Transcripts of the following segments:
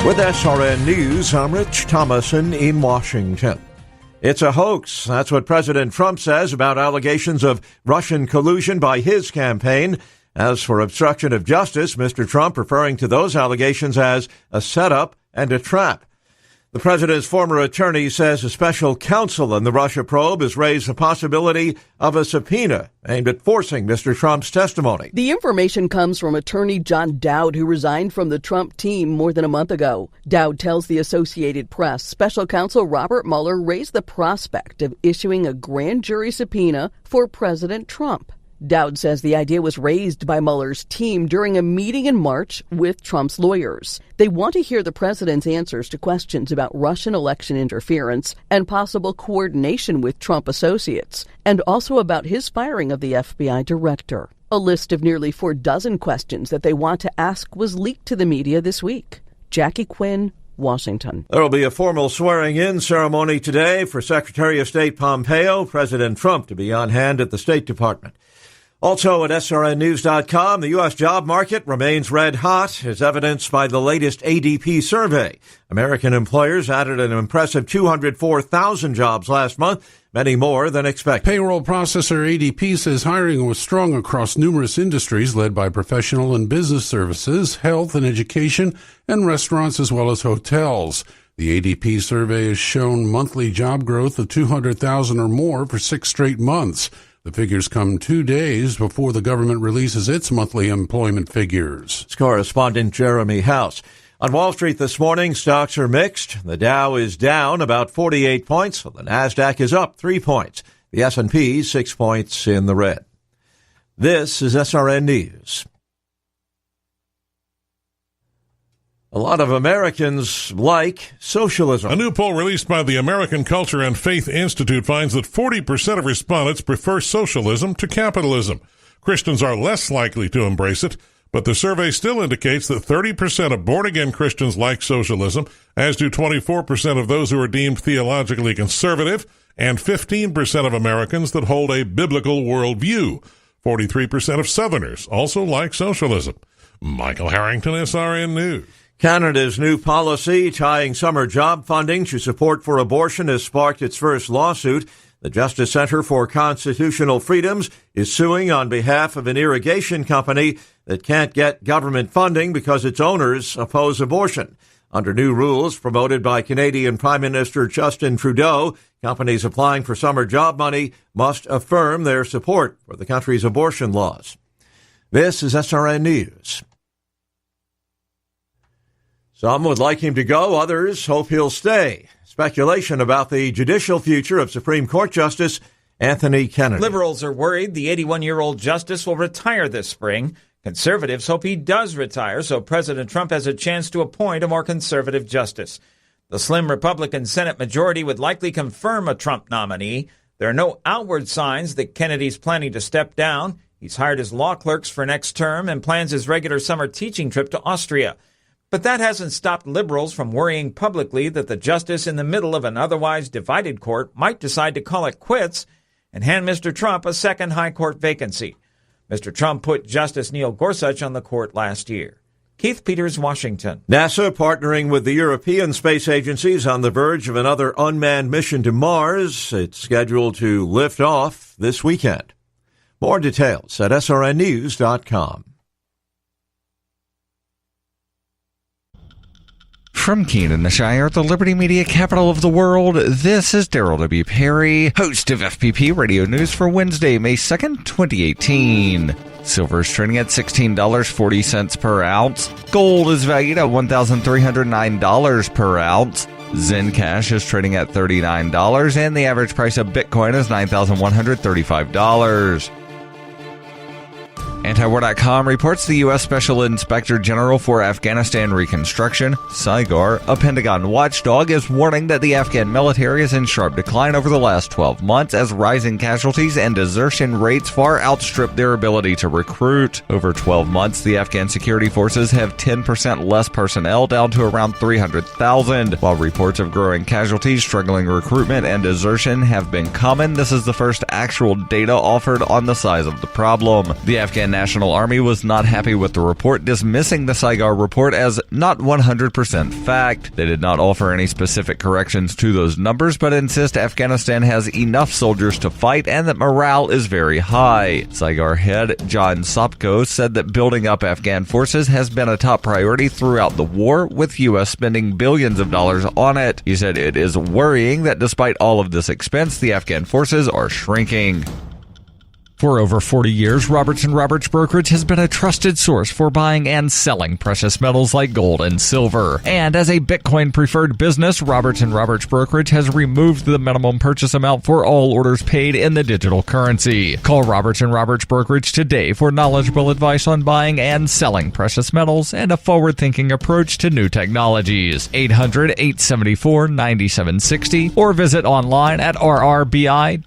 With SRN News, I'm Rich Thomason in Washington. It's a hoax. That's what President Trump says about allegations of Russian collusion by his campaign. As for obstruction of justice, Mr. Trump referring to those allegations as a setup and a trap. The president's former attorney says a special counsel in the Russia probe has raised the possibility of a subpoena aimed at forcing Mr. Trump's testimony. The information comes from attorney John Dowd, who resigned from the Trump team more than a month ago. Dowd tells the Associated Press special counsel Robert Mueller raised the prospect of issuing a grand jury subpoena for President Trump. Dowd says the idea was raised by Mueller's team during a meeting in March with Trump's lawyers. They want to hear the president's answers to questions about Russian election interference and possible coordination with Trump associates, and also about his firing of the FBI director. A list of nearly 4 dozen questions that they want to ask was leaked to the media this week. Jackie Quinn, Washington. There will be a formal swearing-in ceremony today for Secretary of State Pompeo, President Trump to be on hand at the State Department. Also at SRNnews.com, the U.S. job market remains red hot, as evidenced by the latest ADP survey. American employers added an impressive 204,000 jobs last month, many more than expected. Payroll processor ADP says hiring was strong across numerous industries led by professional and business services, health and education, and restaurants as well as hotels. The ADP survey has shown monthly job growth of 200,000 or more for 6 straight months. The figures come 2 days before the government releases its monthly employment figures. It's correspondent Jeremy House. On Wall Street this morning, stocks are mixed. The Dow is down about 48 points. The Nasdaq is up 3 points. The S&P 6 points in the red. This is SRN News. A lot of Americans like socialism. A new poll released by the American Culture and Faith Institute finds that 40% of respondents prefer socialism to capitalism. Christians are less likely to embrace it, but the survey still indicates that 30% of born-again Christians like socialism, as do 24% of those who are deemed theologically conservative, and 15% of Americans that hold a biblical worldview. 43% of Southerners also like socialism. Michael Harrington, SRN News. Canada's new policy tying summer job funding to support for abortion has sparked its first lawsuit. The Justice Center for Constitutional Freedoms is suing on behalf of an irrigation company that can't get government funding because its owners oppose abortion. Under new rules promoted by Canadian Prime Minister Justin Trudeau, companies applying for summer job money must affirm their support for the country's abortion laws. This is SRN News. Some would like him to go, others hope he'll stay. Speculation about the judicial future of Supreme Court Justice Anthony Kennedy. Liberals are worried the 81-year-old justice will retire this spring. Conservatives hope he does retire so President Trump has a chance to appoint a more conservative justice. The slim Republican Senate majority would likely confirm a Trump nominee. There are no outward signs that Kennedy's planning to step down. He's hired his law clerks for next term and plans his regular summer teaching trip to Austria. But that hasn't stopped liberals from worrying publicly that the justice in the middle of an otherwise divided court might decide to call it quits and hand Mr. Trump a second high court vacancy. Mr. Trump put Justice Neil Gorsuch on the court last year. Keith Peters, Washington. NASA partnering with the European space agencies on the verge of another unmanned mission to Mars. It's scheduled to lift off this weekend. More details at srnnews.com. From Keene in the Shire, the Liberty Media capital of the world, this is Daryl W. Perry, host of FPP Radio News for Wednesday, May 2nd, 2018. Silver is trading at $16.40 per ounce. Gold is valued at $1,309 per ounce. Zencash is trading at $39, and the average price of Bitcoin is $9,135. Antiwar.com reports the U.S. Special Inspector General for Afghanistan Reconstruction, SIGAR, a Pentagon watchdog, is warning that the Afghan military is in sharp decline over the last 12 months as rising casualties and desertion rates far outstrip their ability to recruit. Over 12 months, the Afghan security forces have 10% less personnel, down to around 300,000. While reports of growing casualties, struggling recruitment, and desertion have been common, this is the first actual data offered on the size of the problem. The Afghan National Army was not happy with the report, dismissing the SIGAR report as not 100% fact. They did not offer any specific corrections to those numbers, but insist Afghanistan has enough soldiers to fight and that morale is very high. SIGAR head John Sopko said that building up Afghan forces has been a top priority throughout the war, with U.S. spending billions of dollars on it. He said it is worrying that despite all of this expense, the Afghan forces are shrinking. For over 40 years, Roberts & Roberts Brokerage has been a trusted source for buying and selling precious metals like gold and silver. And as a Bitcoin-preferred business, Roberts & Roberts Brokerage has removed the minimum purchase amount for all orders paid in the digital currency. Call Roberts & Roberts Brokerage today for knowledgeable advice on buying and selling precious metals and a forward-thinking approach to new technologies. 800-874-9760 or visit online at rrbi.co.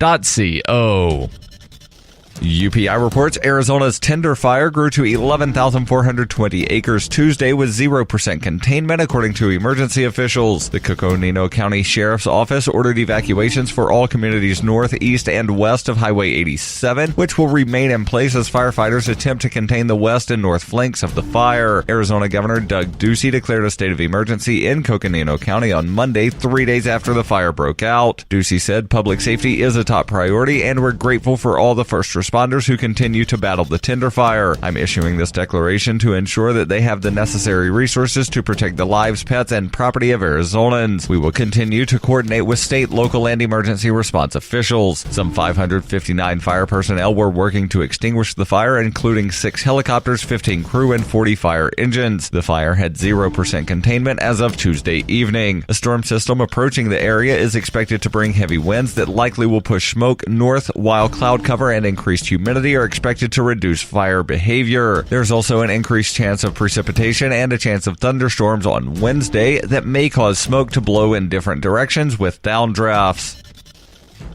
UPI reports Arizona's Tender Fire grew to 11,420 acres Tuesday with 0% containment, according to emergency officials. The Coconino County Sheriff's Office ordered evacuations for all communities north, east, and west of Highway 87, which will remain in place as firefighters attempt to contain the west and north flanks of the fire. Arizona Governor Doug Ducey declared a state of emergency in Coconino County on Monday, 3 days after the fire broke out. Ducey said public safety is a top priority, and we're grateful for all the first responders who continue to battle the Tender Fire. I'm issuing this declaration to ensure that they have the necessary resources to protect the lives, pets, and property of Arizonans. We will continue to coordinate with state, local, and emergency response officials. Some 559 fire personnel were working to extinguish the fire, including 6 helicopters, 15 crew, and 40 fire engines. The fire had 0% containment as of Tuesday evening. A storm system approaching the area is expected to bring heavy winds that likely will push smoke north, while cloud cover and increased humidity are expected to reduce fire behavior. There's also an increased chance of precipitation and a chance of thunderstorms on Wednesday that may cause smoke to blow in different directions with downdrafts.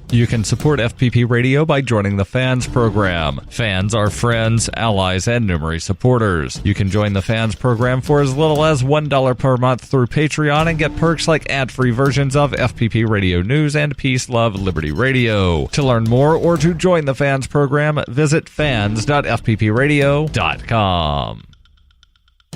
You can support FPP Radio by joining the Fans program. Fans are friends, allies, and numerous supporters. You can join the Fans program for as little as $1 per month through Patreon and get perks like ad-free versions of FPP Radio News and Peace, Love, Liberty Radio. To learn more or to join the Fans program, visit fans.fppradio.com.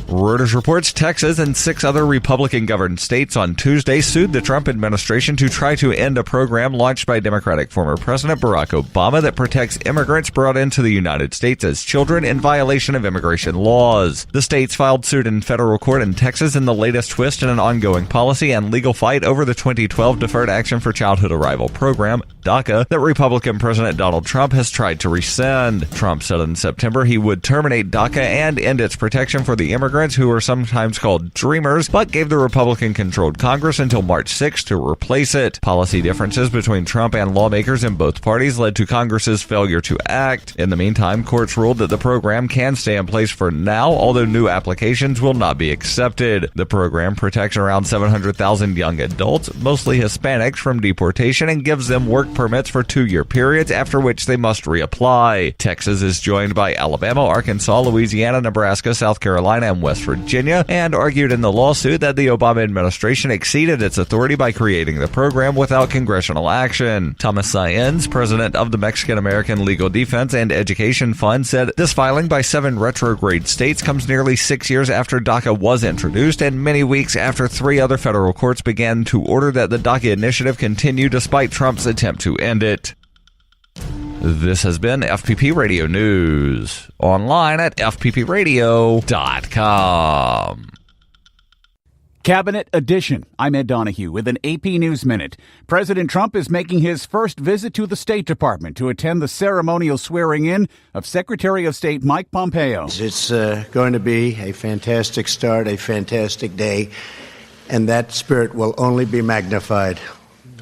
Reuters reports Texas and 6 other Republican-governed states on Tuesday sued the Trump administration to try to end a program launched by Democratic former President Barack Obama that protects immigrants brought into the United States as children in violation of immigration laws. The states filed suit in federal court in Texas in the latest twist in an ongoing policy and legal fight over the 2012 Deferred Action for Childhood Arrival program, DACA, that Republican President Donald Trump has tried to rescind. Trump said in September he would terminate DACA and end its protection for the immigrants who are sometimes called dreamers, but gave the Republican-controlled Congress until March 6 to replace it. Policy differences between Trump and lawmakers in both parties led to Congress's failure to act. In the meantime, courts ruled that the program can stay in place for now, although new applications will not be accepted. The program protects around 700,000 young adults, mostly Hispanics, from deportation and gives them work permits for 2-year periods, after which they must reapply. Texas is joined by Alabama, Arkansas, Louisiana, Nebraska, South Carolina, and West Virginia, and argued in the lawsuit that the Obama administration exceeded its authority by creating the program without congressional action. Thomas Saenz, president of the Mexican-American Legal Defense and Education Fund, said this filing by 7 retrograde states comes nearly 6 years after DACA was introduced and many weeks after 3 other federal courts began to order that the DACA initiative continue despite Trump's attempt to end it. This has been FPP Radio News, online at fppradio.com. Cabinet Edition. I'm Ed Donahue with an AP News Minute. President Trump is making his first visit to the State Department to attend the ceremonial swearing-in of Secretary of State Mike Pompeo. It's going to be a fantastic start, a fantastic day, and that spirit will only be magnified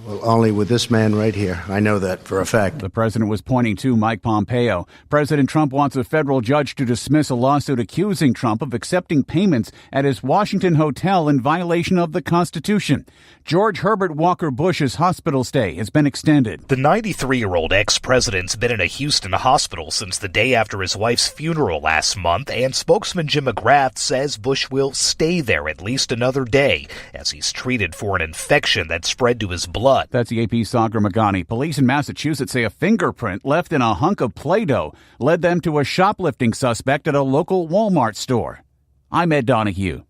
Well, only with this man right here. I know that for a fact. The president was pointing to Mike Pompeo. President Trump wants a federal judge to dismiss a lawsuit accusing Trump of accepting payments at his Washington hotel in violation of the Constitution. George Herbert Walker Bush's hospital stay has been extended. The 93-year-old ex-president's been in a Houston hospital since the day after his wife's funeral last month, and spokesman Jim McGrath says Bush will stay there at least another day as he's treated for an infection that spread to his blood. That's the AP's Sagar Magani. Police in Massachusetts say a fingerprint left in a hunk of Play-Doh led them to a shoplifting suspect at a local Walmart store. I'm Ed Donahue.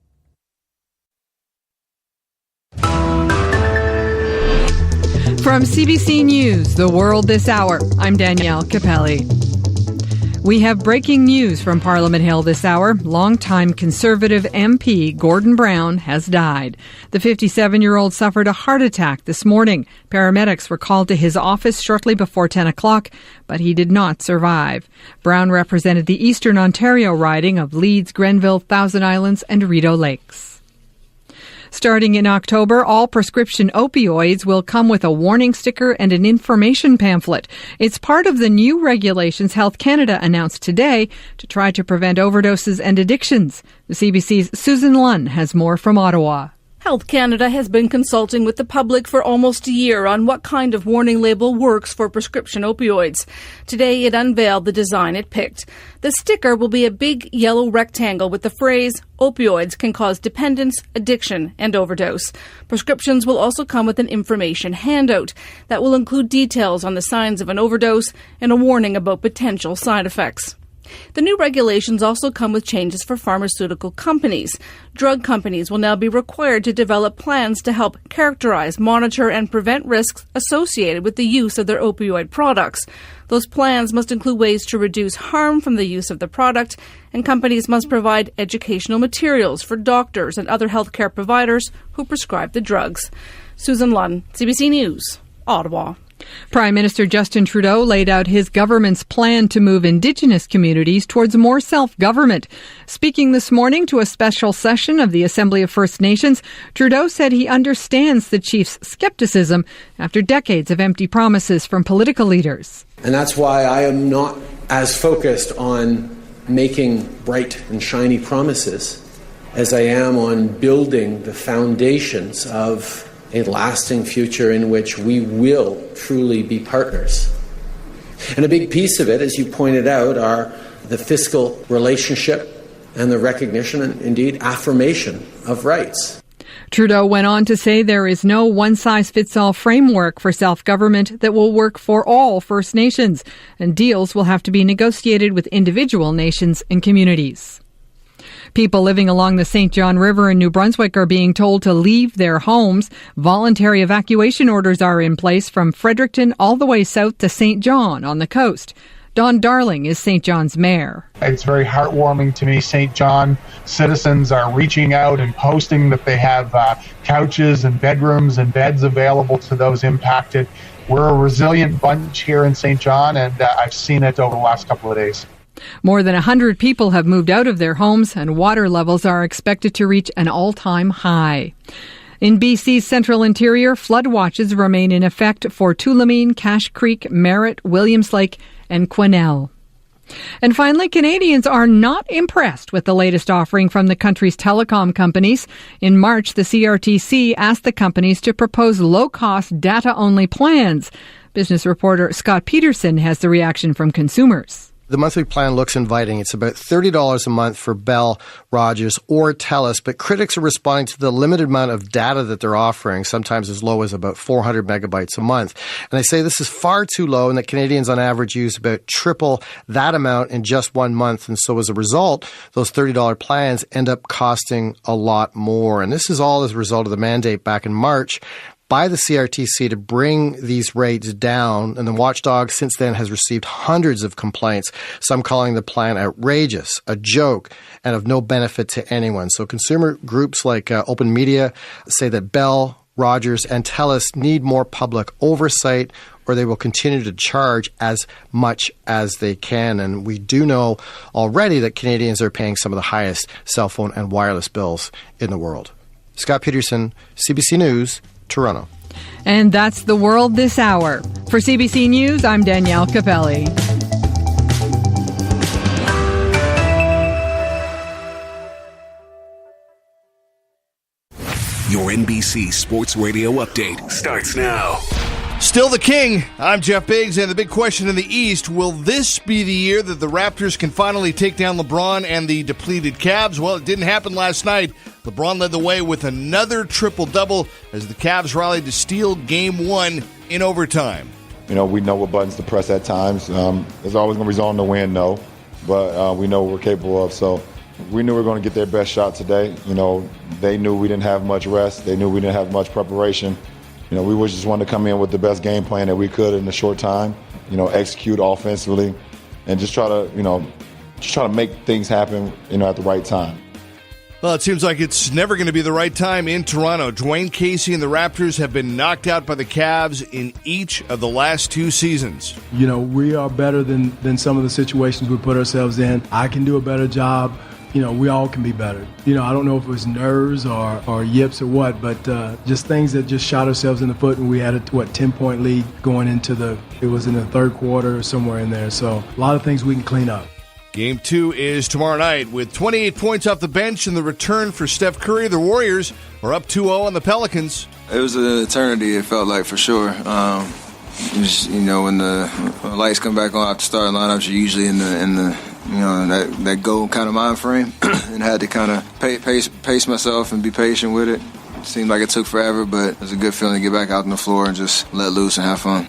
From CBC News, The World This Hour, I'm Danielle Capelli. We have breaking news from Parliament Hill this hour. Longtime Conservative MP Gordon Brown has died. The 57-year-old suffered a heart attack this morning. Paramedics were called to his office shortly before 10 o'clock, but he did not survive. Brown represented the Eastern Ontario riding of Leeds, Grenville, Thousand Islands, and Rideau Lakes. Starting in October, all prescription opioids will come with a warning sticker and an information pamphlet. It's part of the new regulations Health Canada announced today to try to prevent overdoses and addictions. The CBC's Susan Lunn has more from Ottawa. Health Canada has been consulting with the public for almost a year on what kind of warning label works for prescription opioids. Today, it unveiled the design it picked. The sticker will be a big yellow rectangle with the phrase, "Opioids can cause dependence, addiction, and overdose." Prescriptions will also come with an information handout that will include details on the signs of an overdose and a warning about potential side effects. The new regulations also come with changes for pharmaceutical companies. Drug companies will now be required to develop plans to help characterize, monitor, and prevent risks associated with the use of their opioid products. Those plans must include ways to reduce harm from the use of the product, and companies must provide educational materials for doctors and other healthcare providers who prescribe the drugs. Susan Lunn, CBC News, Ottawa. Prime Minister Justin Trudeau laid out his government's plan to move Indigenous communities towards more self-government. Speaking this morning to a special session of the Assembly of First Nations, Trudeau said he understands the chief's skepticism after decades of empty promises from political leaders. And that's why I am not as focused on making bright and shiny promises as I am on building the foundations of a lasting future in which we will truly be partners. And a big piece of it, as you pointed out, are the fiscal relationship and the recognition and indeed affirmation of rights. Trudeau went on to say there is no one-size-fits-all framework for self-government that will work for all First Nations, and deals will have to be negotiated with individual nations and communities. People living along the St. John River in New Brunswick are being told to leave their homes. Voluntary evacuation orders are in place from Fredericton all the way south to St. John on the coast. Don Darling is St. John's mayor. It's very heartwarming to me. St. John citizens are reaching out and posting that they have couches and bedrooms and beds available to those impacted. We're a resilient bunch here in St. John, and I've seen it over the last couple of days. More than 100 people have moved out of their homes, and water levels are expected to reach an all-time high. In BC's central interior, flood watches remain in effect for Tulameen, Cache Creek, Merritt, Williams Lake, and Quesnel. And finally, Canadians are not impressed with the latest offering from the country's telecom companies. In March, the CRTC asked the companies to propose low-cost, data-only plans. Business reporter Scott Peterson has the reaction from consumers. The monthly plan looks inviting. It's about $30 a month for Bell, Rogers, or TELUS, but critics are responding to the limited amount of data that they're offering, sometimes as low as about 400 megabytes a month. And they say this is far too low and that Canadians on average use about triple that amount in just 1 month. And so as a result, those $30 plans end up costing a lot more. And this is all as a result of the mandate back in March by the CRTC to bring these rates down, and the watchdog since then has received hundreds of complaints, some calling the plan outrageous, a joke, and of no benefit to anyone. So consumer groups like Open Media say that Bell, Rogers, and TELUS need more public oversight, or they will continue to charge as much as they can. And we do know already that Canadians are paying some of the highest cell phone and wireless bills in the world. Scott Peterson, CBC News, Toronto. And that's the world this hour. For CBC News, I'm Danielle Capelli. Your NBC Sports Radio update starts now. Still the king. I'm Jeff Biggs, and the big question in the East, will this be the year that the Raptors can finally take down LeBron and the depleted Cavs? Well, it didn't happen last night. LeBron led the way with another triple-double as the Cavs rallied to steal Game 1 in overtime. We know what buttons to press at times. There's always going to be zone to win, no, but we know what we're capable of, so we knew we were going to get their best shot today. They knew we didn't have much rest. They knew we didn't have much preparation. We just wanted to come in with the best game plan that we could in a short time, execute offensively and just try to make things happen, at the right time. Well, it seems like it's never going to be the right time in Toronto. Dwayne Casey and the Raptors have been knocked out by the Cavs in each of the last 2 seasons. We are better than some of the situations we put ourselves in. I can do a better job. We all can be better. I don't know if it was nerves or yips or what, but just things that just shot ourselves in the foot when we had a 10-point lead going into it was in the third quarter or somewhere in there. So a lot of things we can clean up. Game 2 is tomorrow night with 28 points off the bench and the return for Steph Curry. The Warriors are up 2-0 on the Pelicans. It was an eternity, it felt like, for sure. When the lights come back on after starting lineups, you're usually in the that goal kind of mind frame, and had to kind of pace myself and be patient with it. It seemed like it took forever, but it was a good feeling to get back out on the floor and just let loose and have fun.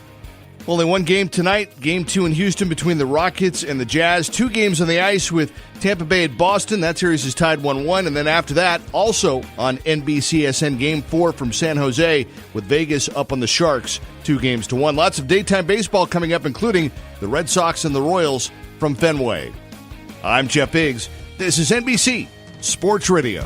Only one game tonight, Game 2 in Houston between the Rockets and the Jazz. 2 games on the ice with Tampa Bay at Boston. That series is tied 1-1. And then after that, also on NBCSN, Game 4 from San Jose with Vegas up on the Sharks 2-1. Lots of daytime baseball coming up, including the Red Sox and the Royals from Fenway. I'm Jeff Biggs. This is NBC Sports Radio.